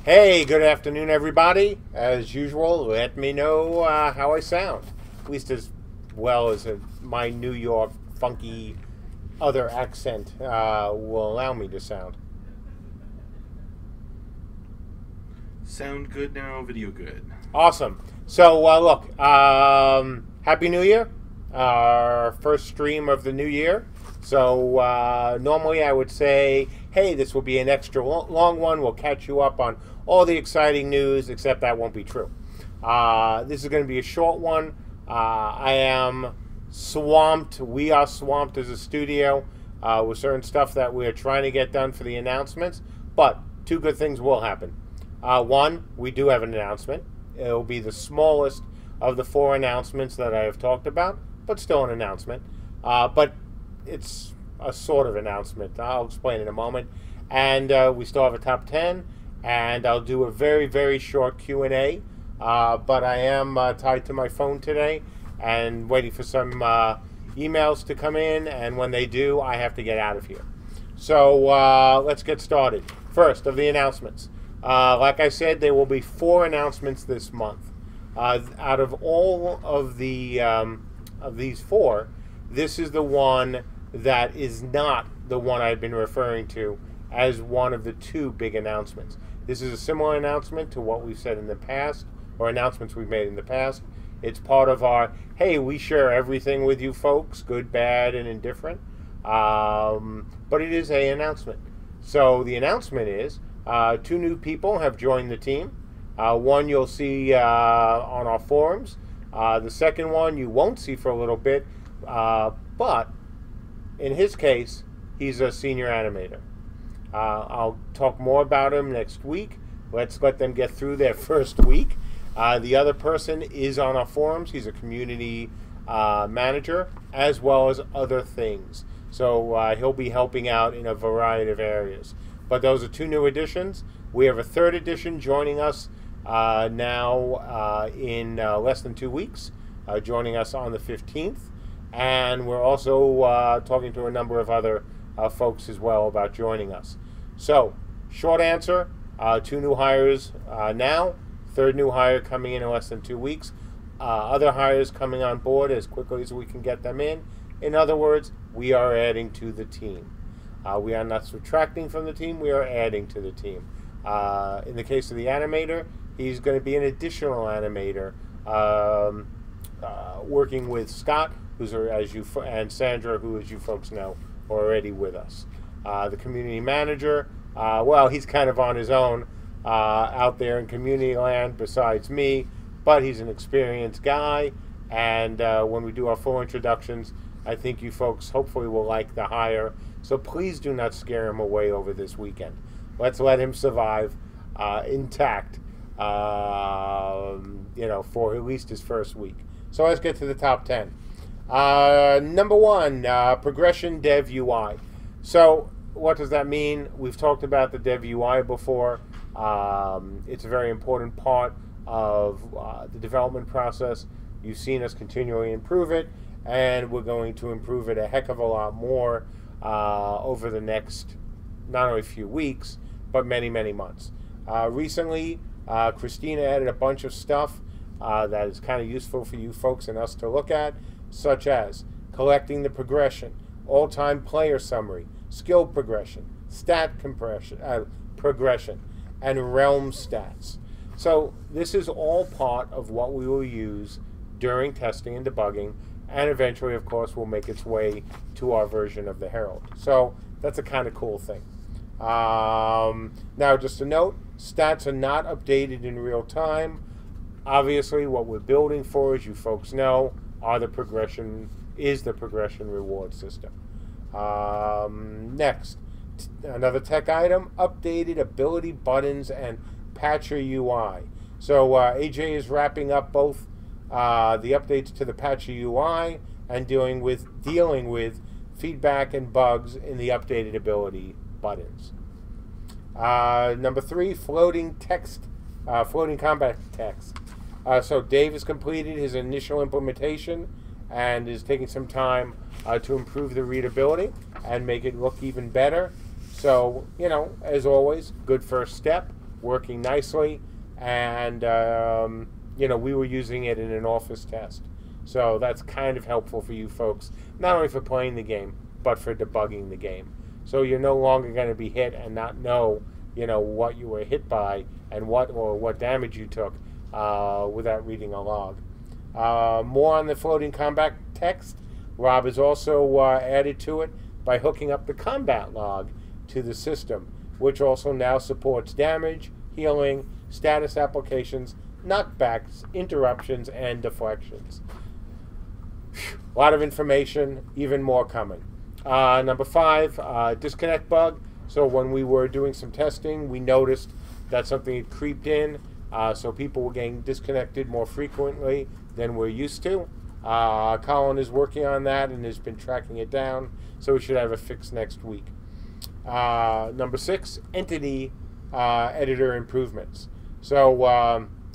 Hey, good afternoon, everybody. As usual, let me know how I sound, at least as well as my New York funky other accent will allow me to sound. Sound good now, video good. Awesome. So, look, Happy New Year. Our first stream of the new year. So, normally I would say, hey, this will be an extra long one. We'll catch you up on all the exciting news, except that won't be true. This is going to be a short one. I am swamped. We are swamped as a studio with certain stuff that we're trying to get done for the announcements. But two good things will happen. One, we do have an announcement. It'll be the smallest of the four announcements that I have talked about, but still an announcement. But it's a sort of announcement. I'll explain in a moment. And we still have a top 10, and I'll do a very, very short Q&A. But I am tied to my phone today and waiting for some emails to come in, and when they do, I have to get out of here. So let's get started. First, of the announcements. Like I said, there will be four announcements this month. Out of all of the of these four, this is the one that is not the one I've been referring to as one of the two big announcements. This is a similar announcement to what we've said in the past, or announcements we've made in the past. It's part of our, hey, we share everything with you folks, good, bad, and indifferent. But it is an announcement. So the announcement is two new people have joined the team. One you'll see on our forums. The second one you won't see for a little bit, but in his case, he's a senior animator. I'll talk more about him next week. Let's let them get through their first week. The other person is on our forums. He's a community manager, as well as other things. So he'll be helping out in a variety of areas. But those are two new additions. We have a third addition joining us now in less than 2 weeks, joining us on the 15th. And we're also talking to a number of other folks as well about joining us. So, short answer, two new hires now, third new hire coming in less than 2 weeks. Other hires coming on board as quickly as we can get them in. In other words, we are adding to the team. We are not subtracting from the team, we are adding to the team. In the case of the animator, he's going to be an additional animator, working with Scott, who's and Sandra, who, as you folks know, are already with us. The community manager, well, he's kind of on his own out there in community land besides me, but he's an experienced guy, and when we do our full introductions, I think you folks hopefully will like the hire. So please do not scare him away over this weekend. Let's let him survive intact, for at least his first week. So let's get to the top 10. Number one, Progression Dev UI. So what does that mean? We've talked about the Dev UI before. It's a very important part of the development process. You've seen us continually improve it, and we're going to improve it a heck of a lot more over the next not only few weeks, but many, many months. Recently, Christina added a bunch of stuff that is kind of useful for you folks and us to look at, such as collecting the progression, all-time player summary, skill progression, stat progression, and realm stats. So this is all part of what we will use during testing and debugging, and eventually, of course, will make its way to our version of the Herald. So that's a kind of cool thing. Now, just a note, stats are not updated in real time. Obviously, what we're building for, as you folks know, the progression reward system. Next, another tech item, updated ability buttons and Patcher UI. So AJ is wrapping up both the updates to the Patcher UI and dealing with feedback and bugs in the updated ability buttons. Number 3, floating combat text. So Dave has completed his initial implementation and is taking some time to improve the readability and make it look even better. So, as always, good first step, working nicely, and, we were using it in an office test. So that's kind of helpful for you folks, not only for playing the game, but for debugging the game. So you're no longer going to be hit and not know, what you were hit by and what damage you took without reading a log. More on the floating combat text. Rob has also added to it by hooking up the combat log to the system, which also now supports damage, healing, status applications, knockbacks, interruptions, and deflections. A lot of information, even more coming. Number 5, disconnect bug. So when we were doing some testing, we noticed that something had creeped in, so people were getting disconnected more frequently than we're used to. Colin is working on that and has been tracking it down, so we should have a fix next week. Number 6, entity editor improvements. So,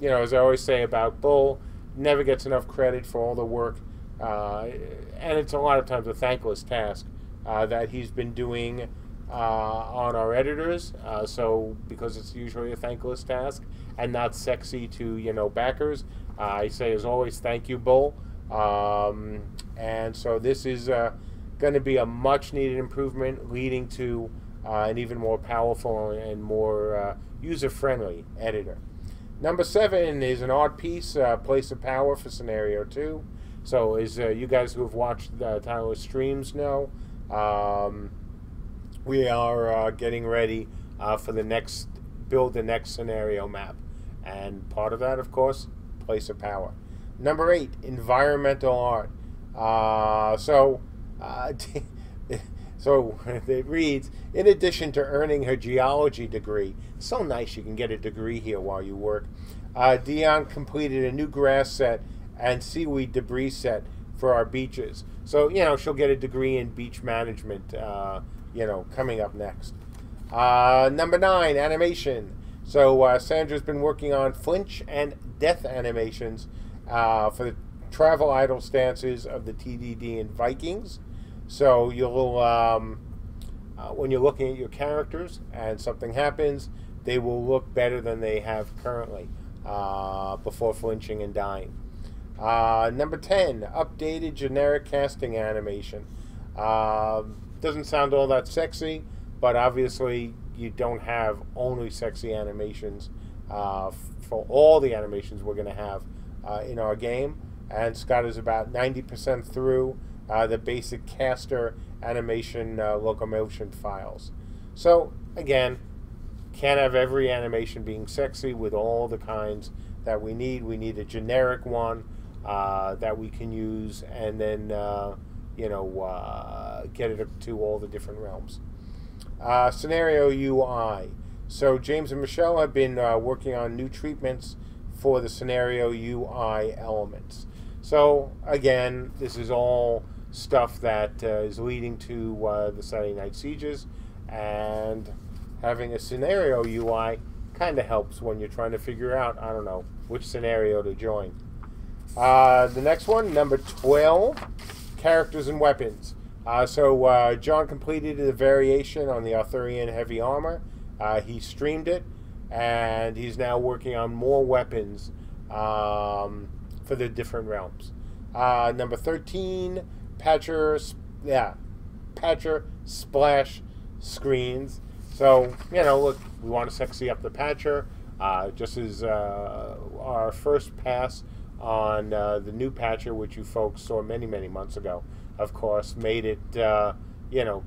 as I always say about Bull, never gets enough credit for all the work, and it's a lot of times a thankless task that he's been doing on our editors. So, because it's usually a thankless task and not sexy to, backers, I say as always, thank you, Bull. And so this is going to be a much needed improvement, leading to an even more powerful and more user-friendly editor. Number 7 is an odd piece, Place of Power for Scenario 2. So as you guys who have watched Tyler's streams know, we are getting ready for the next scenario map. And part of that, of course, Place of Power. Number 8, environmental art. So it reads, in addition to earning her geology degree, so nice you can get a degree here while you work, Dion completed a new grass set and seaweed debris set for our beaches. So, she'll get a degree in beach management, coming up next. Number 9, animation. So Sandra's been working on flinch and death animations for the travel idle stances of the TDD and Vikings. So you'll, when you're looking at your characters and something happens, they will look better than they have currently before flinching and dying. Number 10, updated generic casting animation. Doesn't sound all that sexy, but obviously you don't have only sexy animations for all the animations we're going to have in our game. And Scott is about 90% through the basic caster animation locomotion files. So, again, can't have every animation being sexy with all the kinds that we need. We need a generic one that we can use and then, get it up to all the different realms. Scenario UI. So James and Michelle have been working on new treatments for the scenario UI elements. So, again, this is all stuff that is leading to the Saturday Night Sieges, and having a scenario UI kind of helps when you're trying to figure out, I don't know, which scenario to join. The next one, number 12, characters and weapons. So John completed a variation on the Arthurian heavy armor. He streamed it, and he's now working on more weapons for the different realms. Number 13, Patcher splash screens. So, look, we want to sexy up the Patcher, just as our first pass on the new Patcher, which you folks saw many, many months ago, of course, made it,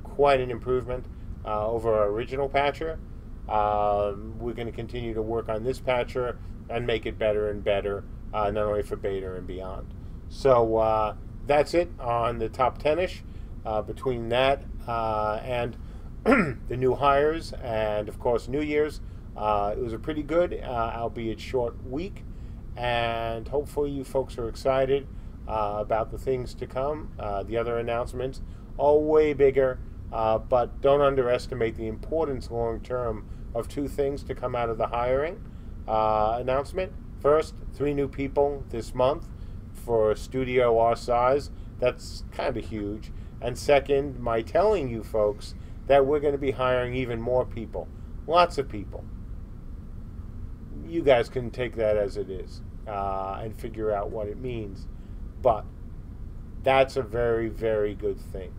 quite an improvement over our original Patcher. We're going to continue to work on this Patcher and make it better and better, not only for beta and beyond. So that's it on the top 10-ish. Between that and the new hires and, of course, New Year's, It was a pretty good, albeit short week, and hopefully you folks are excited about the things to come. The other announcements are way bigger, but don't underestimate the importance long term of two things to come out of the hiring announcement. First, 3 new people this month for a studio our size. That's kind of huge. And second, my telling you folks that we're going to be hiring even more people. Lots of people. You guys can take that as it is and figure out what it means. But that's a very, very good thing.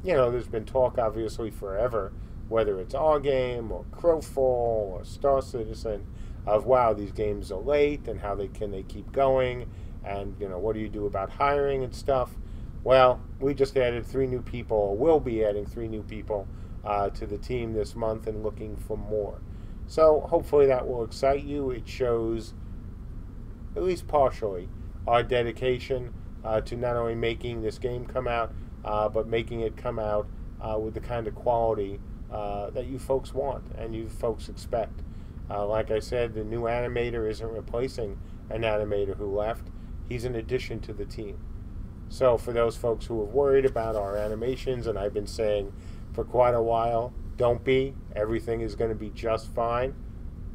There's been talk, obviously, forever, whether it's our game or Crowfall or Star Citizen, of wow, these games are late and how they keep going, and what do you do about hiring and stuff. Well, we just added 3 new people, or will be adding 3 new people to the team this month and looking for more. So hopefully that will excite you. It shows, at least partially, our dedication to not only making this game come out, but making it come out with the kind of quality that you folks want and you folks expect. Like I said, the new animator isn't replacing an animator who left. He's an addition to the team. So for those folks who are worried about our animations, and I've been saying for quite a while, don't be. Everything is going to be just fine.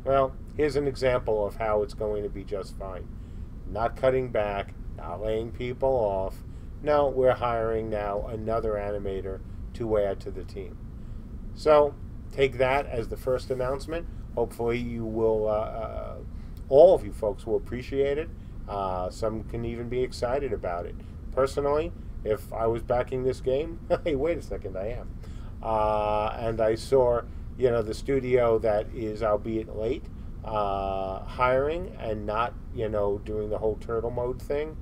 Well, here's an example of how it's going to be just fine. Not cutting back, not laying people off. No, we're hiring now another animator to add to the team. So take that as the first announcement. Hopefully you will, all of you folks will appreciate it. Some can even be excited about it. Personally, if I was backing this game, hey, wait a second, I am. And I saw, the studio that is, albeit late, hiring and not, doing the whole turtle mode thing,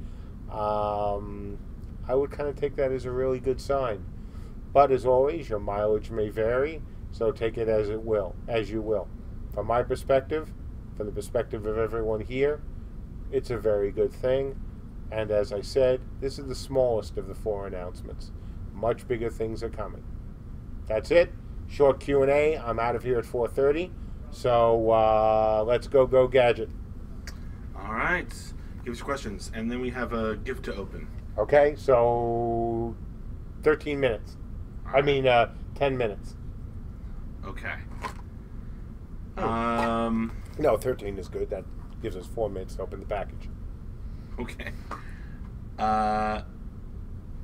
I would kind of take that as a really good sign. But as always, your mileage may vary, so take it as you will. From my perspective, from the perspective of everyone here, it's a very good thing. And as I said, this is the smallest of the 4 announcements. Much bigger things are coming. That's it. Short Q&A. I'm out of here at 4:30. So let's go Gadget. All right. Give us questions, and then we have a gift to open. Okay, so 13 minutes. All right. 10 minutes. Okay. No, 13 is good. That gives us 4 minutes to open the package. Okay.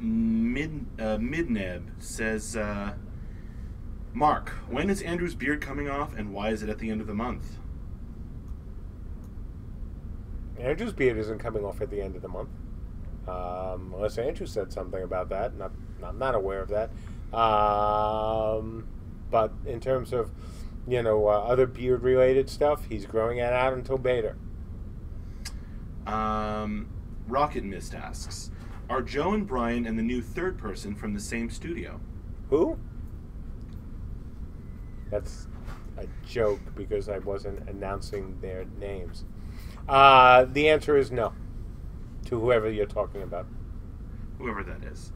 Midneb says, Mark, when is Andrew's beard coming off, and why is it at the end of the month? Andrew's beard isn't coming off at the end of the month. Unless Andrew said something about that. I'm not aware of that. But in terms of, other beard-related stuff, he's growing it out until beta. Rocket Mist asks, are Joe and Brian and the new third person from the same studio? Who? That's a joke because I wasn't announcing their names. The answer is no to whoever you're talking about. Whoever that is.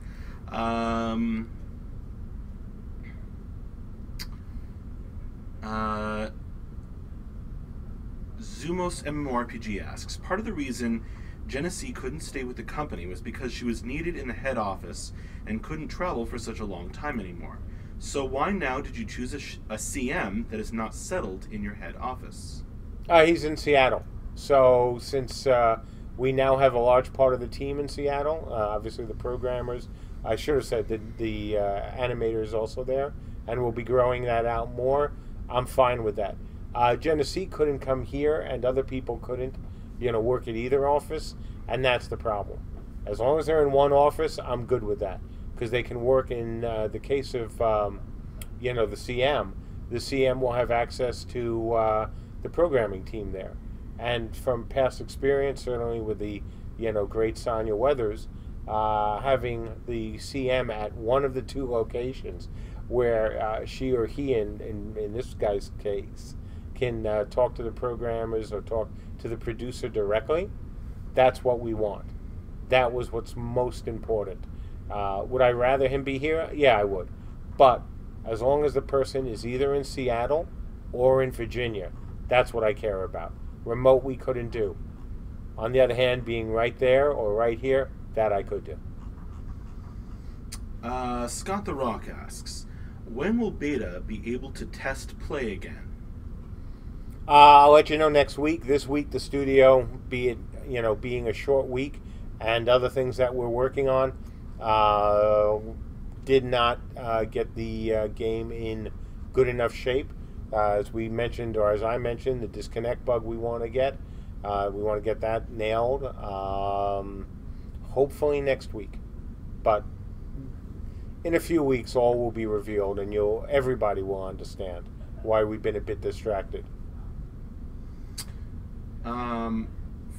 Zumos MMORPG asks, part of the reason Genesee couldn't stay with the company was because she was needed in the head office and couldn't travel for such a long time anymore. So why now did you choose a CM that is not settled in your head office? He's in Seattle. So since we now have a large part of the team in Seattle, obviously the programmers, I should have said the animator is also there, and we'll be growing that out more. I'm fine with that. Genesee couldn't come here, and other people couldn't, work at either office, and that's the problem. As long as they're in one office, I'm good with that, because they can work in the case of, the CM. The CM will have access to the programming team there. And from past experience, certainly with the, great Sonia Weathers, having the CM at one of the 2 locations where she or he, in this guy's case, can talk to the programmers or talk to the producer directly, that's what we want. That was what's most important. Would I rather him be here? Yeah, I would. But as long as the person is either in Seattle or in Virginia. That's what I care about. Remote we couldn't do. On the other hand, being right there or right here, that I could do. Scott the Rock asks, when will beta be able to test play again? I'll let you know next week. This week, the studio, be it being a short week, and other things that we're working on, did not get the game in good enough shape. As we mentioned, or as I mentioned, the disconnect bug we want to get. We want to get that nailed. Hopefully next week, but in a few weeks, all will be revealed, and everybody will understand why we've been a bit distracted.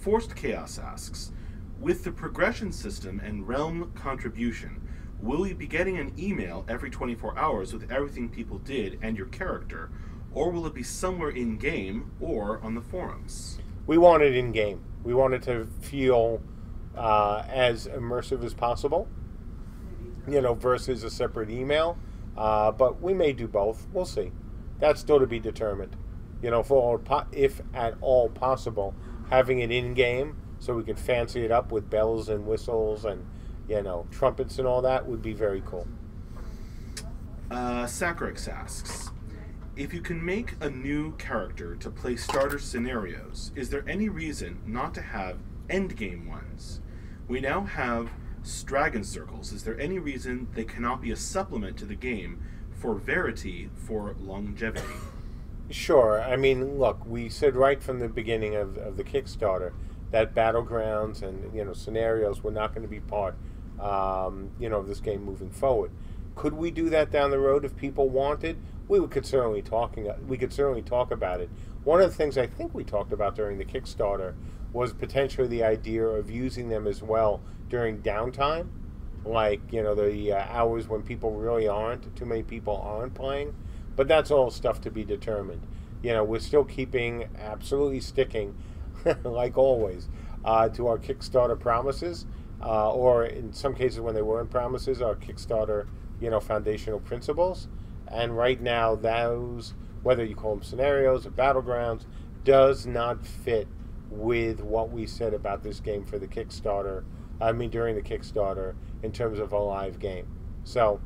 Forced Chaos asks, with the progression system and realm contribution, will we be getting an email every 24 hours with everything people did and your character, or will it be somewhere in-game or on the forums? We want it in-game. We want it to feel as immersive as possible, versus a separate email. But we may do both. We'll see. That's still to be determined. If at all possible, having it in-game so we could fancy it up with bells and whistles and, trumpets and all that would be very cool. Sacrix asks, if you can make a new character to play starter scenarios, is there any reason not to have endgame ones? We now have Dragon Circles. Is there any reason they cannot be a supplement to the game for verity, for longevity? Sure. I mean, look, we said right from the beginning of the Kickstarter that battlegrounds and scenarios were not going to be part of this game moving forward. Could we do that down the road if people wanted? We could certainly talk about it. One of the things I think we talked about during the Kickstarter was potentially the idea of using them as well during downtime, like the hours when too many people aren't playing. But that's all stuff to be determined. We're still absolutely sticking, like always, to our Kickstarter promises, or in some cases when they weren't promises, our Kickstarter, foundational principles. And right now, those, whether you call them scenarios or battlegrounds, does not fit with what we said about this game for the Kickstarter. During the Kickstarter, in terms of a live game. So,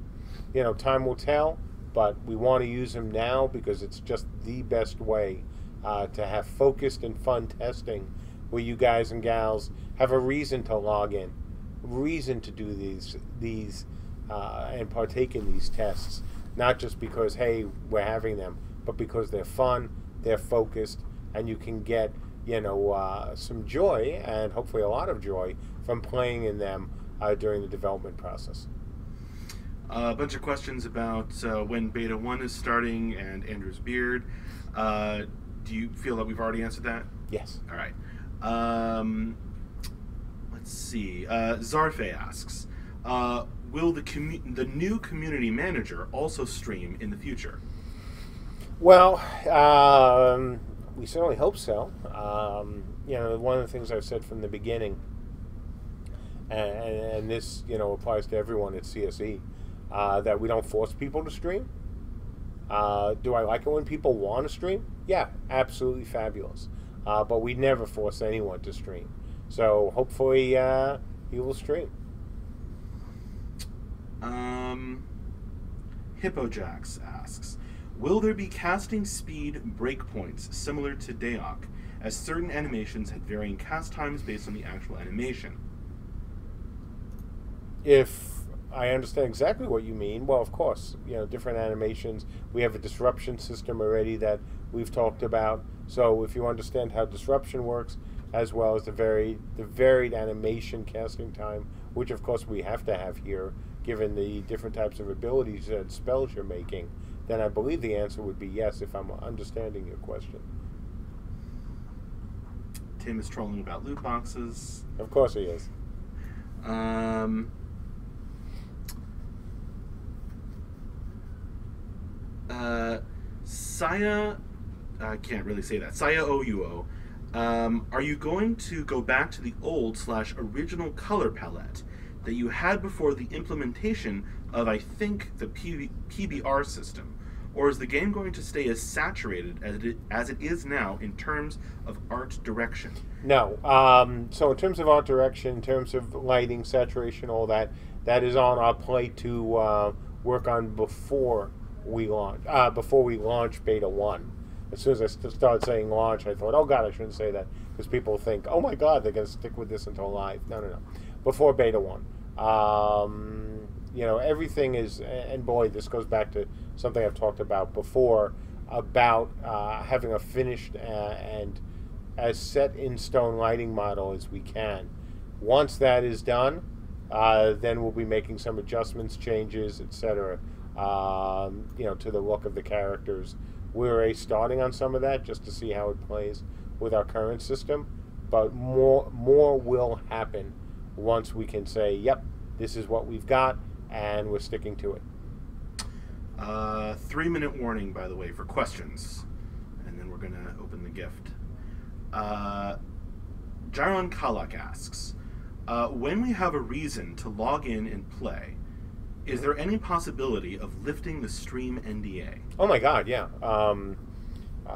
time will tell. But we want to use them now because it's just the best way to have focused and fun testing where you guys and gals have a reason to log in, reason to do these and partake in these tests, not just because, hey, we're having them, but because they're fun, they're focused, and you can get, some joy, and hopefully a lot of joy, from playing in them during the development process. A bunch of questions about when Beta 1 is starting and Andrew's beard. Do you feel that we've already answered that? Yes. All right. Let's see. Zarfe asks, will the new community manager also stream in the future? Well, we certainly hope so. One of the things I've said from the beginning, and this, applies to everyone at CSE, that we don't force people to stream. Do I like it when people want to stream? Yeah, absolutely fabulous. But we never force anyone to stream. So hopefully he will stream. Hippojax asks, will there be casting speed breakpoints similar to Daok, as certain animations had varying cast times based on the actual animation? If I understand exactly what you mean, well, of course, different animations. We have a disruption system already that we've talked about. So if you understand how disruption works, as well as the varied animation casting time, which of course we have to have here, given the different types of abilities and spells you're making, then I believe the answer would be yes, if I'm understanding your question. Tim is trolling about loot boxes. Of course he is. Saya, I can't really say that. Saya Ouo, are you going to go back to the old/original color palette that you had before the implementation of, I think, the PBR system? Or is the game going to stay as saturated as it is now in terms of art direction? No. So in terms of art direction, in terms of lighting, saturation, all that, that is on our plate to work on before we launch Beta 1. As soon as I started saying launch, I thought, oh God, I shouldn't say that, because people think, oh my God, they're going to stick with this until live. No, no, no. Before Beta 1. Everything is, and boy, this goes back to something I've talked about before, about having a finished and as set in stone lighting model as we can. Once that is done, then we'll be making some adjustments, changes, etc. To the look of the characters. We're already starting on some of that just to see how it plays with our current system, but more will happen once we can say, yep, this is what we've got, and we're sticking to it. 3-minute warning, by the way, for questions, and then we're going to open the gift. Jaron Kalak asks, when we have a reason to log in and play, is there any possibility of lifting the stream NDA? Oh my God, yeah.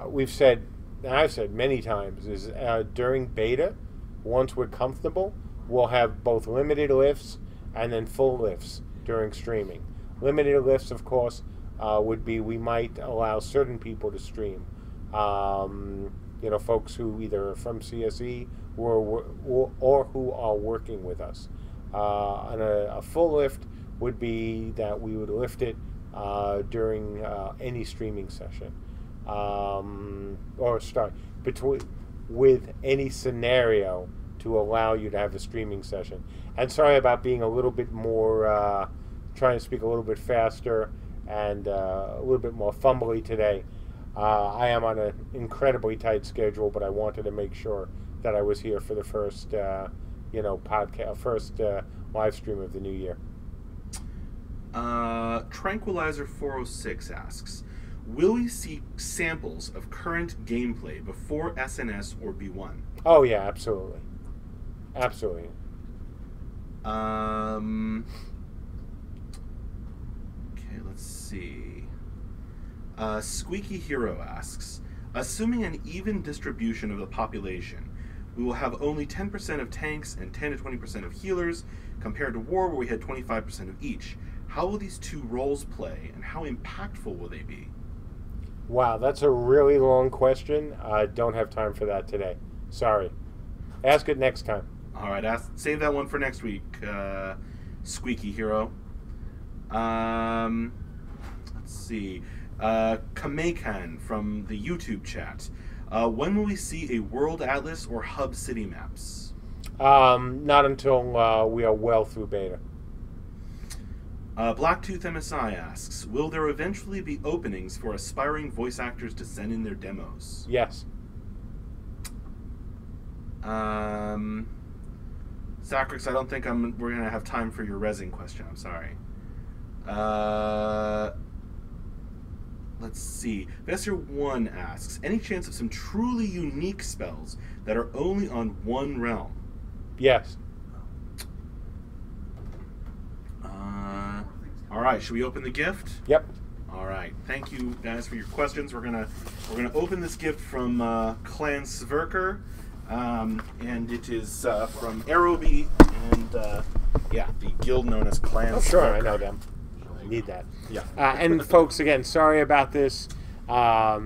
We've said, and I've said many times, is during beta, once we're comfortable, we'll have both limited lifts and then full lifts during streaming. Limited lifts, of course, would be we might allow certain people to stream. Folks who either are from CSE or who are working with us. And a full lift would be that we would lift it during any streaming session, or start with any scenario to allow you to have a streaming session. And sorry about being a little bit more, trying to speak a little bit faster and a little bit more fumbly today. I am on an incredibly tight schedule, but I wanted to make sure that I was here for the first, first live stream of the new year. Tranquilizer 406 asks, will we see samples of current gameplay before SNS or B1? Oh yeah, absolutely. Absolutely. Okay, let's see. Squeaky Hero asks, assuming an even distribution of the population, we will have only 10% of tanks and 10 to 20% of healers, compared to war where we had 25% of each. How will these two roles play, and how impactful will they be? Wow, that's a really long question. I don't have time for that today. Sorry. Ask it next time. All right, save that one for next week, Squeaky Hero. Let's see. Kamekan from the YouTube chat. When will we see a World Atlas or Hub City maps? Not until we are well through beta. Blacktooth MSI asks, will there eventually be openings for aspiring voice actors to send in their demos? Yes. Zacrix, I don't think we're going to have time for your resin question. I'm sorry. Let's see. Vesser1 asks, any chance of some truly unique spells that are only on one realm? Yes. All right, should we open the gift? Yep. All right. Thank you guys for your questions. We're gonna open this gift from Clan Sverker, and it is from Aeroby and the guild known as Clan. Oh, sure, Sverker. I know them. I need that. Yeah. And folks, again, sorry about this. I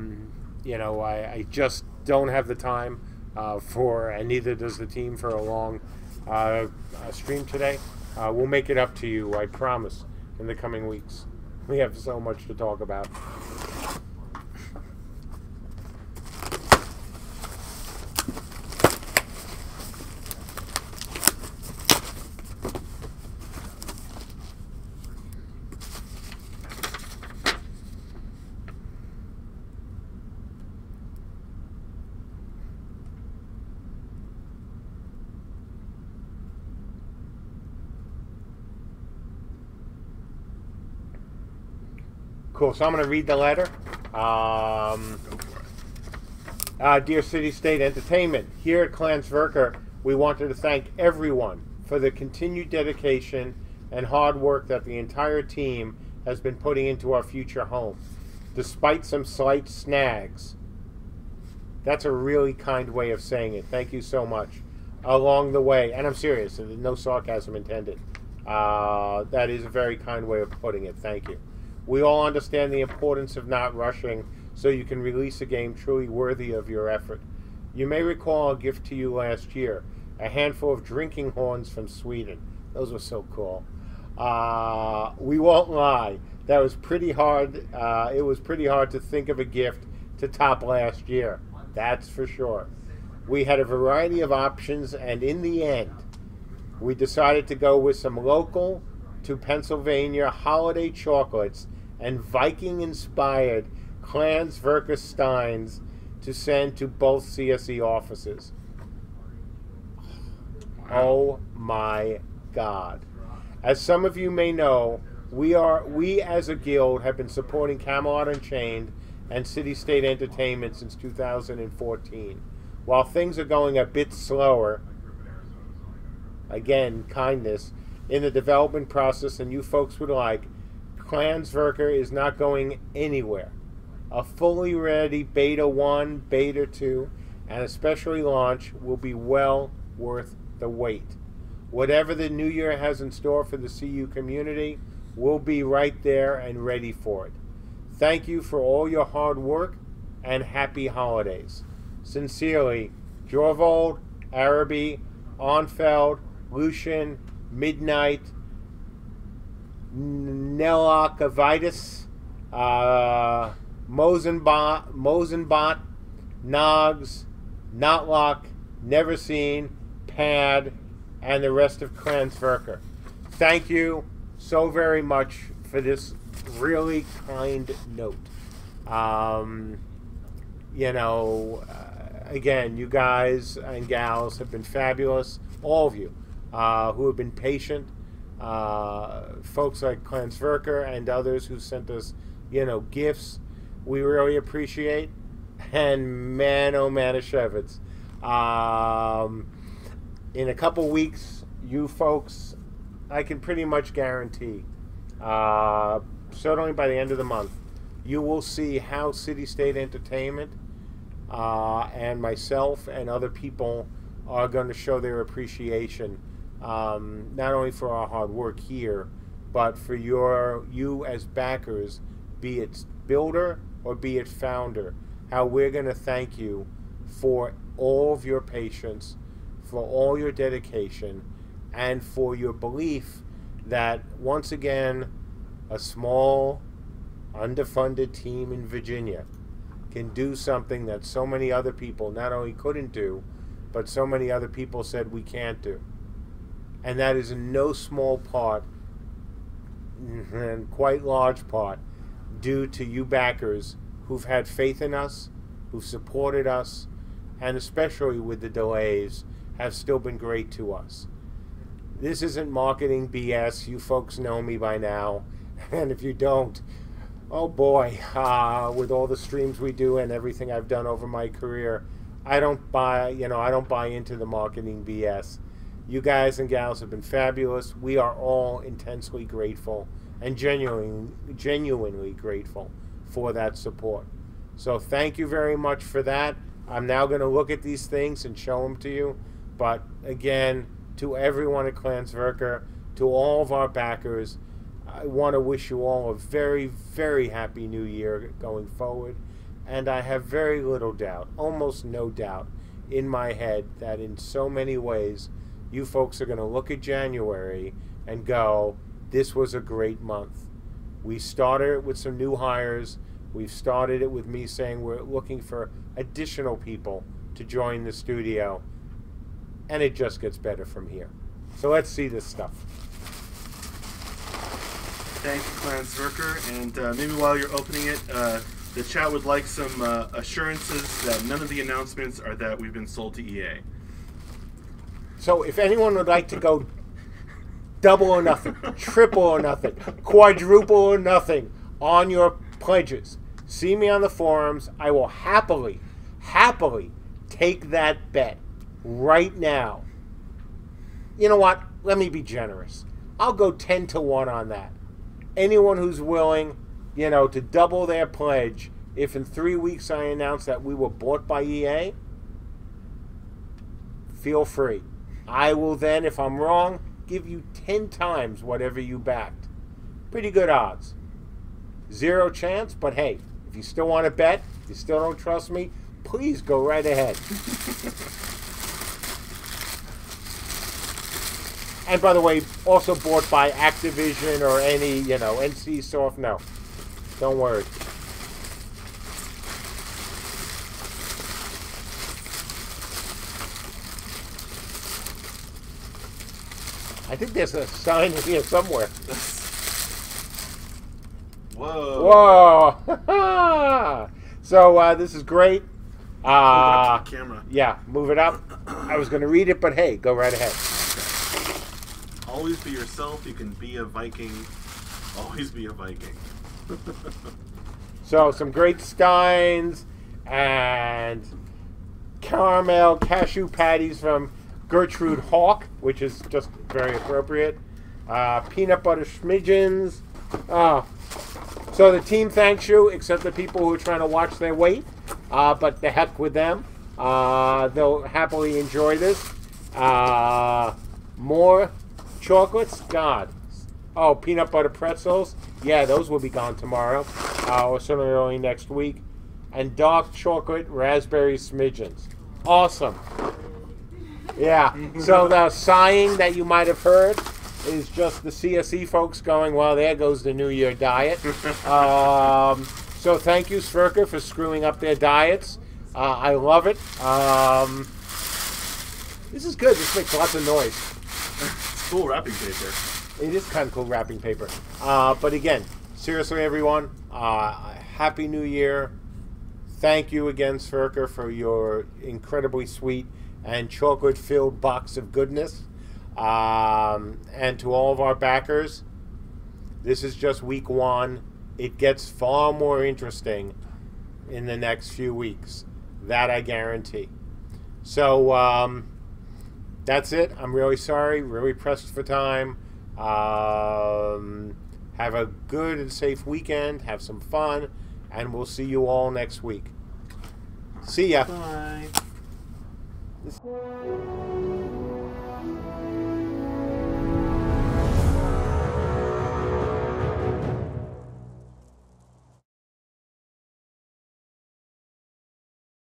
just don't have the time and neither does the team for a long stream today. We'll make it up to you, I promise, in the coming weeks. We have so much to talk about. Cool, so I'm going to read the letter. Go for it. Dear City State Entertainment, here at Clan Sverker, we wanted to thank everyone for the continued dedication and hard work that the entire team has been putting into our future home. despite some slight snags. That's a really kind way of saying it. Thank you so much. Along the way, and I'm serious, no sarcasm intended. That is a very kind way of putting it. Thank you. We all understand the importance of not rushing so you can release a game truly worthy of your effort. You may recall a gift to you last year, a handful of drinking horns from Sweden. Those were so cool. We won't lie. That was pretty hard. It was pretty hard to think of a gift to top last year. That's for sure. We had a variety of options, and in the end, we decided to go with some local to Pennsylvania holiday chocolates and Viking-inspired Klansverker Steins to send to both CSE offices. Oh my God. As some of you may know, we as a guild have been supporting Camelot Unchained and City State Entertainment since 2014. While things are going a bit slower, again, kindness, in the development process than you folks would like, Klansverker is not going anywhere. A fully ready Beta 1, Beta 2, and especially launch will be well worth the wait. Whatever the new year has in store for the CU community, we'll be right there and ready for it. Thank you for all your hard work and happy holidays. Sincerely, Jorvold, Araby, Onfeld, Lucian, Midnight, Nelakavitis, Mosenbot, Nogs, Notlock, Never Seen, Pad, and the rest of Klansverker. Thank you so very much for this really kind note. Again, you guys and gals have been fabulous. All of you who have been patient. Folks like Klansverker and others who sent us, gifts. We really appreciate. And man, oh Manischewitz. In a couple weeks, you folks, I can pretty much guarantee, certainly by the end of the month, you will see how City State Entertainment and myself and other people are going to show their appreciation, not only for our hard work here, but for you as backers, be it builder or be it founder, how we're going to thank you for all of your patience, for all your dedication, and for your belief that, once again, a small, underfunded team in Virginia can do something that so many other people not only couldn't do, but so many other people said we can't do. And that is in no small part, and quite large part, due to you backers who've had faith in us, who've supported us, and especially with the delays, have still been great to us. This isn't marketing BS. You folks know me by now. And if you don't, oh boy, with all the streams we do and everything I've done over my career, I don't buy into the marketing BS. You guys and gals have been fabulous. We are all intensely grateful and genuinely grateful for that support. So thank you very much for that. I'm now going to look at these things and show them to you. But again, to everyone at Klansverker, to all of our backers, I want to wish you all a very, very happy new year going forward. And I have very little doubt, almost no doubt, in my head that in so many ways, you folks are going to look at January and go, this was a great month. We started it with some new hires. We've started it with me saying we're looking for additional people to join the studio. And it just gets better from here. So let's see this stuff. Thank you, Klansverker. And maybe while you're opening it, the chat would like some assurances that none of the announcements are that we've been sold to EA. So if anyone would like to go double or nothing, triple or nothing, quadruple or nothing on your pledges, see me on the forums. I will happily take that bet right now. You know what? Let me be generous. I'll go 10-1 on that. Anyone who's willing, to double their pledge, if in 3 weeks I announce that we were bought by EA, feel free. I will then, if I'm wrong, give you 10 times whatever you backed. Pretty good odds. 0 chance, but hey, if you still want to bet, you still don't trust me, please go right ahead. And by the way, also bought by Activision or any, NC Soft. No, don't worry. I think there's a sign here somewhere. Whoa. Whoa! So this is great. Move it up to the camera. Yeah, move it up. I was going to read it, but hey, go right ahead. Always be yourself. You can be a Viking. Always be a Viking. So some great steins and caramel cashew patties from Gertrude Hawk, which is just very appropriate. Peanut butter schmidgens. So the team thanks you, except the people who are trying to watch their weight. But the heck with them. They'll happily enjoy this. More chocolates? God. Oh, peanut butter pretzels? Yeah, those will be gone tomorrow. Or certainly early next week. And dark chocolate raspberry smidgens. Awesome. Yeah. So the sighing that you might have heard is just the CSE folks going, well, there goes the New Year diet. So thank you, Svirka, for screwing up their diets. I love it. This is good. This makes lots of noise. It's cool wrapping paper. It is kind of cool wrapping paper. But again, seriously, everyone, Happy New Year. Thank you again, Svirka, for your incredibly sweet and chocolate-filled box of goodness. And to all of our backers, this is just week 1. It gets far more interesting in the next few weeks. That I guarantee. So that's it. I'm really sorry. Really pressed for time. Have a good and safe weekend. Have some fun. And we'll see you all next week. See ya. Bye.